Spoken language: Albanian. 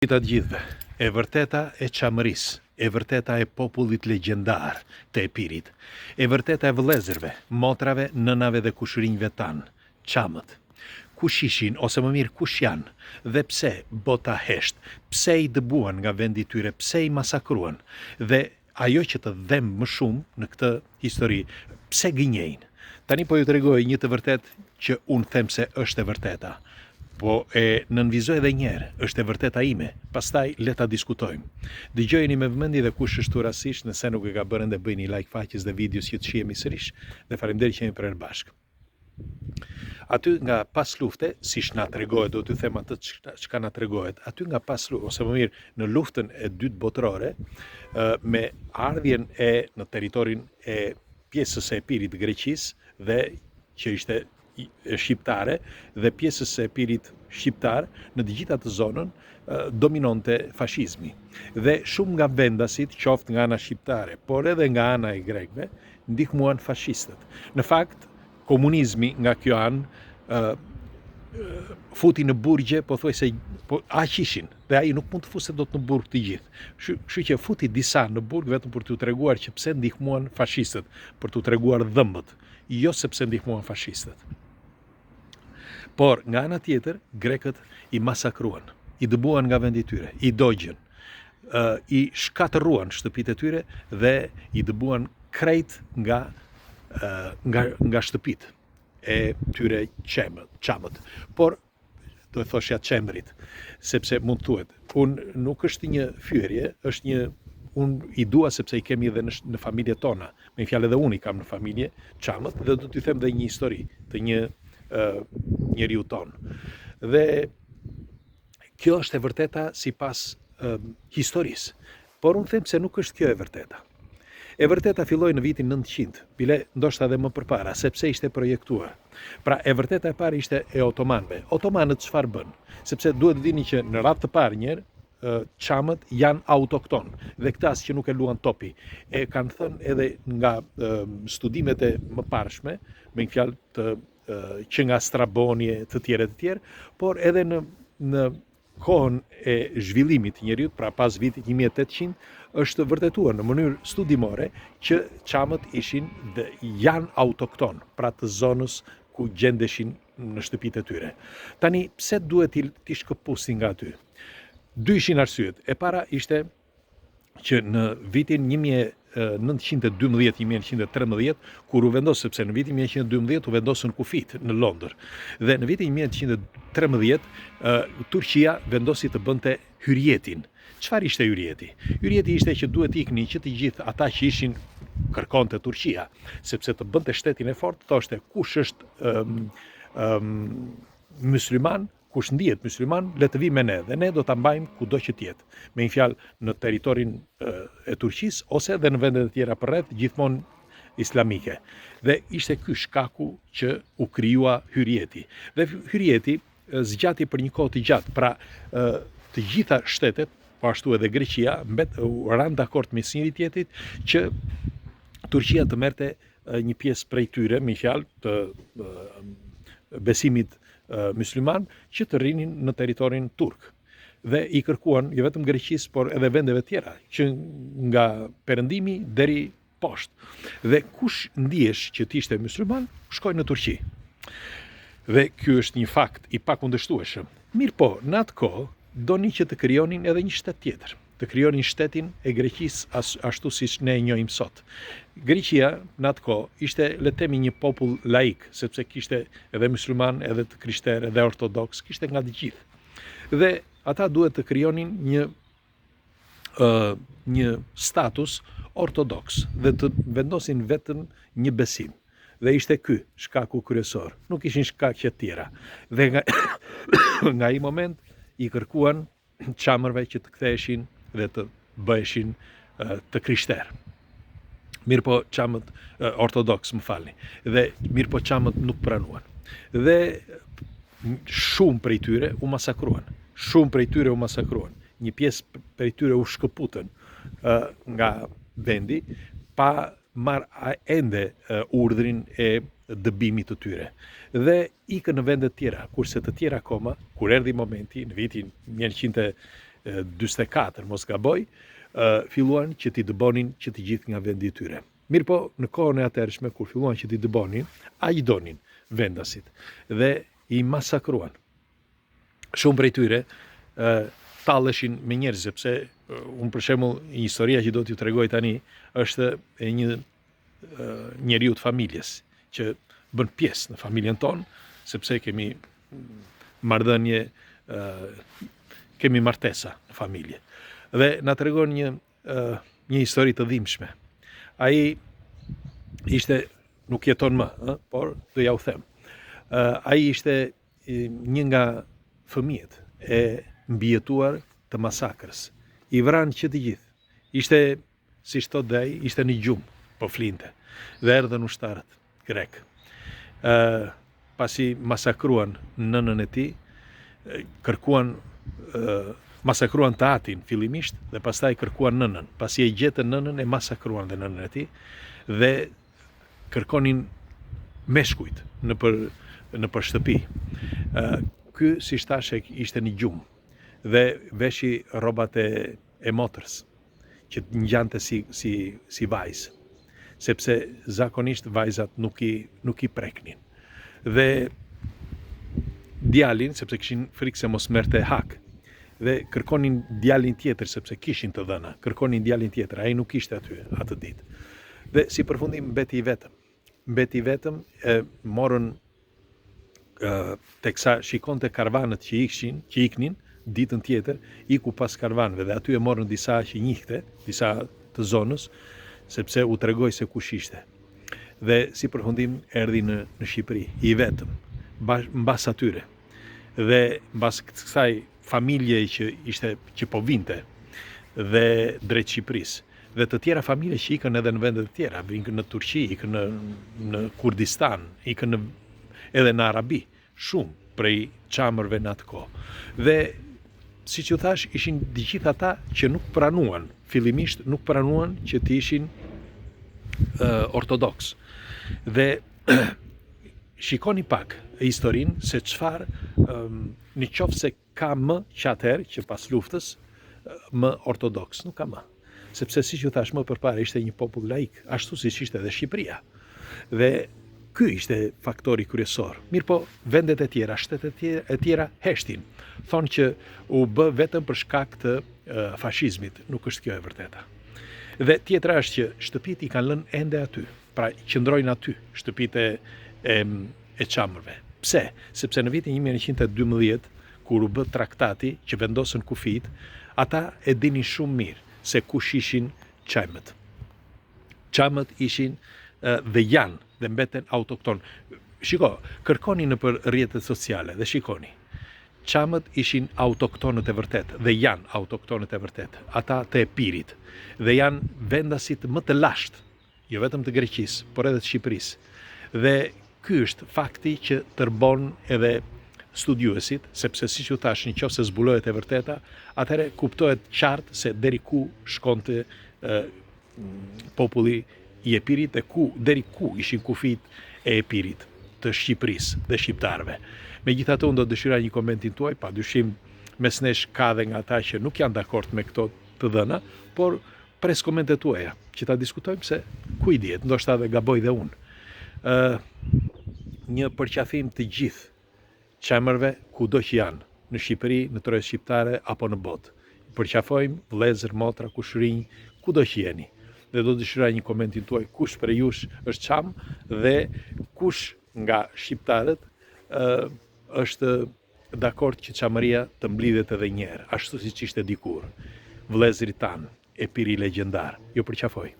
Të gjithëve, e vërteta e çamërisë, e vërteta e popullit legjendar të Epirit, e vërteta e vëllezërve, motrave, nënave dhe kushërinjve tanë, çamët. Kush ishin, ose më mirë kush janë, dhe pse bota hesht, pse i dëbuan nga vendi tyre, pse i masakruan, dhe ajo që të dhem më shumë në këtë histori, pse gënjejnë. Tani po ju tregoj një të vërtet që unë them se është e vërteta. Po e nënvizoj edhe njerë, është e vërteta ime, pastaj le ta diskutojmë. Dëgjojeni me vëmendje dhe kush është rastësisht, nëse nuk e ka bërë ende bëjni like faqes dhe videos që të shihemi sërish, dhe faleminderit që jemi prerë bashkë. Aty nga pas lufte, siç na tregohet, do t'ju them atë çka na tregohet, aty nga pas lufte, ose më mirë në luftën e dytë botërore, me ardhjen në territorin e pjesës së Epirit të Greqisë dhe që ishte shqiptare dhe pjesës së Epirit shqiptar në të gjitha të zonën dominonte fashizmi. Dhe shumë nga vendasit, qoftë nga ana shqiptare, por edhe nga ana e grekëve, ndihmuan fashistët. Në fakt, komunizmi nga kjo anë futi në burgje, pothuajse aq ishin, dhe ai nuk mund të fuste dot në burg të gjithë. Kështu që futi disa në burg vetëm për t'u treguar që pse ndihmuan fashistët, për t'u treguar dhëmbët, jo sepse ndihmuan fashistët. Por nga ana tjetër, grekët i masakruan, i dëbuan nga vendi tyre, i dogjën, i shkatëruan shtëpitë e tyre dhe i dëbuan krejt nga shtëpitë e tyre çamët. Por do të thoshja çemrit, sepse mund thuhet, unë nuk është një fyerje, është një unë i dua sepse i kemi edhe në familjet tona. Me fjalë edhe unë i kam në familje çamët dhe do t'ju them dhe një histori të një njeriu ton. Dhe kjo është e vërteta sipas historisë. Por unë them se nuk është kjo e vërteta. E vërteta filloi në vitin 900, bile ndoshta edhe më përpara, sepse ishte projektuar. Pra e vërteta e parë ishte e otomanëve. Otomanët çfarë bën? Sepse duhet të dini që në radhë të parë njerë, çamët janë autokton dhe këta që nuk e luan topi. E kanë thënë edhe nga studimet e mëparshme, me një fjalë që nga Straboni të tjerë, por edhe në kohën e zhvillimit të njerëzit, pra pas vitit 1800, është vërtetuar në mënyrë studimore që çamët janë autokton, pra të zonës ku gjendeshin në shtëpitë e tyre. Tani, pse duhet t'i shkëpusin nga aty? Dy ishin arsyet. E para ishte që në vitin 1912-1913, kur u vendos, sepse në vitin 1912 u vendosën kufit në Londër, dhe në vitin 1913 Turqia vendosi të bënte hyrjetin. Çfarë ishte hyrjeti? Hyrjeti ishte që duhet ikni që të gjithë ata që ishin kërkonte Turqia, sepse të bënte shtetin e fortë, thoshte kush është musliman, kush ndihet musliman, le të vi me ne, dhe ne do ta mbajmë kudo që tjetë. Me një fjalë në territorin e Turqisë ose edhe në vendet e tjera përreth, gjithmonë islamike. Dhe ishte ky shkaku që u krijua hyrjeti. Dhe hyrjeti zgjati për një kohë të gjatë, pra të gjitha shtetet, po ashtu edhe Greqia, u ranë dakord me njëri tjetrit që Turqia të merrte një pjesë prej tyre, me fjalë të besimit musliman, që të rrinin në territorin turk. Dhe i kërkuan jo vetëm Greqisë, por edhe vendeve tjera, që nga perëndimi deri poshtë. Dhe kush ndihesh që të ishte musliman, shkoi në Turqi. Dhe ky është një fakt i pakundërshtueshëm. Mirë po, në atë kohë donin që të krijonin edhe një shtet tjetër. Të krijonin shtetin e Greqisë ashtu siç ne e njohim sot. Greqia në atë kohë ishte, le të themi, një popull laik, sepse kishte edhe musliman, edhe të krishterë, edhe ortodoks, kishte nga të gjithë. Dhe ata duhet të krijonin një status ortodoks dhe të vendosin vetëm një besim. Dhe ishte ky shkaku kryesor. Nuk ishin shkaqe të tjera. Dhe nga ai moment i kërkuan çamërve që të ktheheshin dhe të bëheshin të krishterë. Mirë po çamët ortodoks, më falni. Dhe mirë po çamët nuk pranuan. Dhe shumë prej tyre u masakruan. Një pjesë prej tyre u shkëputën nga vendi pa marrë ende urdhrin e dëbimit të tyre. Dhe ikën në vende të tjera, kurse të tjera akoma, kur erdhi momenti në vitin 1900 44, mos gaboj, filluan që t'i dëbonin që t'i gjithë nga vendi i tyre. Mirë po, në kohën e atërshme, kur filluan që t'i dëbonin, a i donin vendasit dhe i masakruan. Shumë prej tyre talleshin me njerëz, sepse unë për shembull një historia që do t'ju tregoj tani është e një njeriu të familjes që bën pjesë në familjen tonë, sepse kemi marrëdhënie, kemi martesa në familje. Dhe na tregon një histori të dhimbshme. Ai ishte, nuk jeton më, por do ja u them. Ai ishte një nga fëmijët e mbijetuar të masakrës. I vranë që të gjithë. Ishte, si thot dhe ai, ishte një gjumë, po flinte. Dhe erdhën ushtarët grek. Pasi masakruan nënën e tij, kërkuan masakruan tatin fillimisht dhe pastaj kërkuan nënën. Pasi e gjetën nënën, e masakruan dhe nënën e tij dhe kërkonin meshkujt në për shtëpi. Ky, si thash, ishte një gjumë dhe veshi rrobat e motrës, që ngjante si vajzë, sepse zakonisht vajzat nuk i preknin. Dhe djalin, sepse kishin frikë se mos merrte hak, dhe kërkonin djalin tjetër, sepse kishin të dhëna, kërkonin djalin tjetër, ai nuk ishte aty atë ditë. Dhe si përfundim mbeti i vetëm. Mbeti i vetëm, morën teksa shikonte karvanët që iknin ditën tjetër, iku pas karvanëve dhe aty e morën disa që njihte, disa të zonës, sepse u tregoi se kush ishte. Dhe si përfundim erdhi në Shqipëri, i vetëm, mbas atyre. Dhe mbas kësaj familje që po vinte dhe drejt Shqipërisë. Dhe të tjera familje që ikën edhe në vendet të tjera, ikën në Turqi, ikën në Kurdistan, ikën edhe në Arabi, shumë prej çamërve në atë kohë. Dhe siç ju thash, ishin të gjithë ata që nuk pranuan, fillimisht nuk pranuan që të ishin ortodoks. Dhe shikoni pak historinë se çfarë, në qoftë se ka më që atëherë, që pas luftës, më ortodoks, nuk ka më. Sepse si që thash më përpara ishte një popull laik, ashtu siç ishte edhe Shqipëria. Dhe ky ishte faktori kryesor. Mirë po, vendet e tjera, shtetet e tjera heshtin. Thonë që u bë vetëm për shkak të fashizmit, nuk është kjo e vërteta. Dhe tjetra është që shtëpit i kanë lënë ende aty, pra qëndrojnë aty, shtëpit e çamërve. Pse? Sepse në vitin 1912, kur u bë traktati që vendosën kufijt, ata e dinin shumë mirë se kush ishin çamët. Çamët ishin dhe janë dhe mbeten autokton. Shiko, kërkoni në për rrjetet sociale dhe shikoni. Çamët ishin autoktonët e vërtet dhe janë autoktonët e vërtet. Ata të Epirit dhe janë vendasit më të lashtë, jo vetëm të Greqisë, por edhe të Shqipërisë. Dhe ky është fakti që tërbon edhe studiuesit, sepse si që thash, në qoftë se zbulohet e vërteta, atëherë kuptohet qartë se deri ku shkonte populli i Epirit dhe deri ku ishin kufijt e Epirit, të Shqipërisë dhe shqiptarëve. Megjithatë, unë do dëshiroj një komentin tuaj, padyshim mes nesh ka dhe nga ata që nuk janë dakord me këto të dhëna, por pres komentet tuaja, që ta diskutojmë se ku i dihet, ndoshta edhe gaboj dhe unë. Një përqafim të gjithë çamërve kudo që janë, në Shqipëri, në tërës shqiptare apo në botë. Përqafojmë vëllezër, motra, kushrinj, kudo që jeni. Dhe do të dëshiroj një komentin tuaj kush për jush është çam dhe kush nga shqiptarët është dakord që çamëria të mblidhet edhe një herë, ashtu siç ishte dikur. Vëllezërit tanë, Epiri legjendar, ju përqafoj.